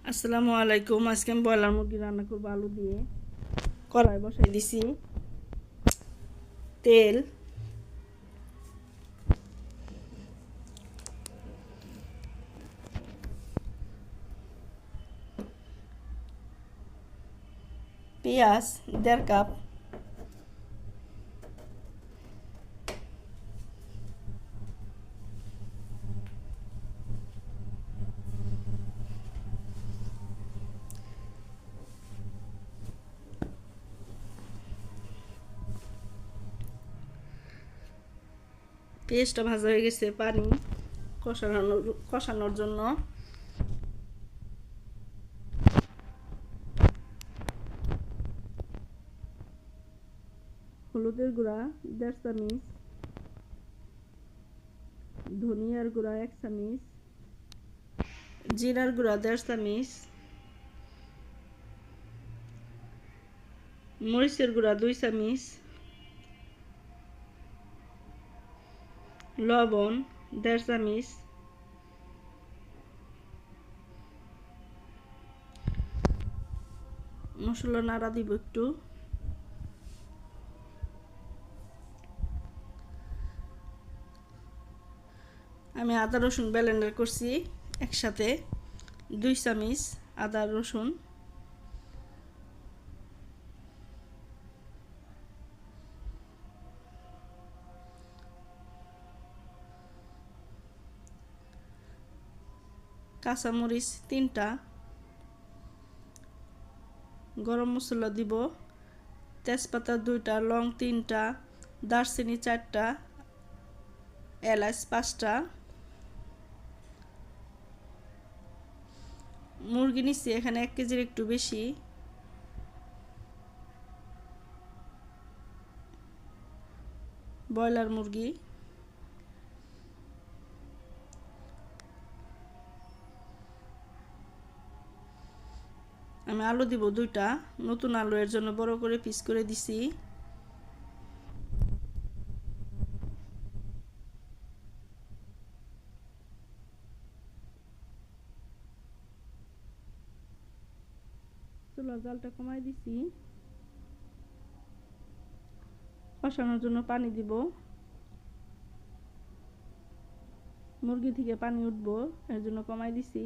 আসসালামু আলাইকুম। আজকে আমি ব্রয়লার মুরগি রান্না করবো আলু দিয়ে। কড়াই বসাই দিছি, তেল, পেঁয়াজ 1.5 কাপ, পেঁয়াজটা ভাজা হয়ে গেছে, পানি কষানোর জন্য হলুদের গুঁড়া 1.5 চামচ, ধনিয়ার গুঁড়া 1 চামচ, জিরার গুঁড়া 1.5 চামচ, মরিচের গুঁড়া 2 চামচ, লবণ 1.5 চামচ, মশলা নাড়া দিব একটু। আমি আদা রসুন ব্লেন্ডার করছি একসাথে 2 চামচ আদা রসুন, কাঁচামরিচ 3টা, গরম মশলা দিব, তেজপাতা 2টা, লং 3টা, দারচিনি 4টা, এলাচ 5টা। মুরগি নিচ্ছি এখানে 1 কেজির একটু বেশি। ব্রয়লার মুরগি। আমি আলু দিব 2টা, নতুন আলু, এর জন্য বড় করে পিস করে দিছি। চুলার জালটা কমাই দিছি। কষানোর জন্য পানি দিব, মুরগি থেকে পানি উঠবো, এর জন্য কমাই দিছি।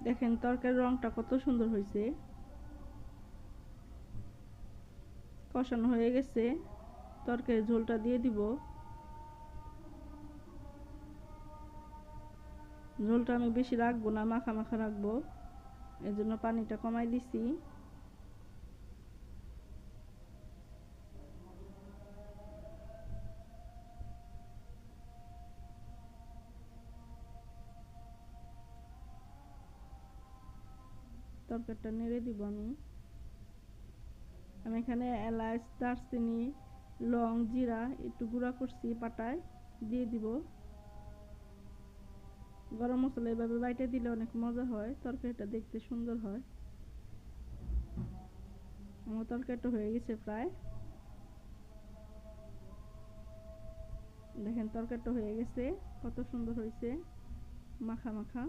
দেখেন তরকারির রংটা কত সুন্দর হয়েছে। কষানো হয়ে গেছে, তরকারির ঝোলটা দিয়ে দিব। ঝোলটা আমি বেশি রাখবো না, মাখা মাখা রাখবো, এর জন্য পানিটা কমাই দিছি। তরকারিটা নেড়ে দিব। আমি এখানে এলাচ, দারচিনি, লং, জিরা একটু গুঁড়া করছি পাটায়, দিয়ে দিব। গরম মশলা এভাবে বাইটে দিলে অনেক মজা হয়, তরকারিটা দেখতে সুন্দর হয়। আমার তরকারিটা হয়ে গেছে প্রায়। দেখেন তরকারিটা হয়ে গেছে, কত সুন্দর হয়েছে, মাখা মাখা।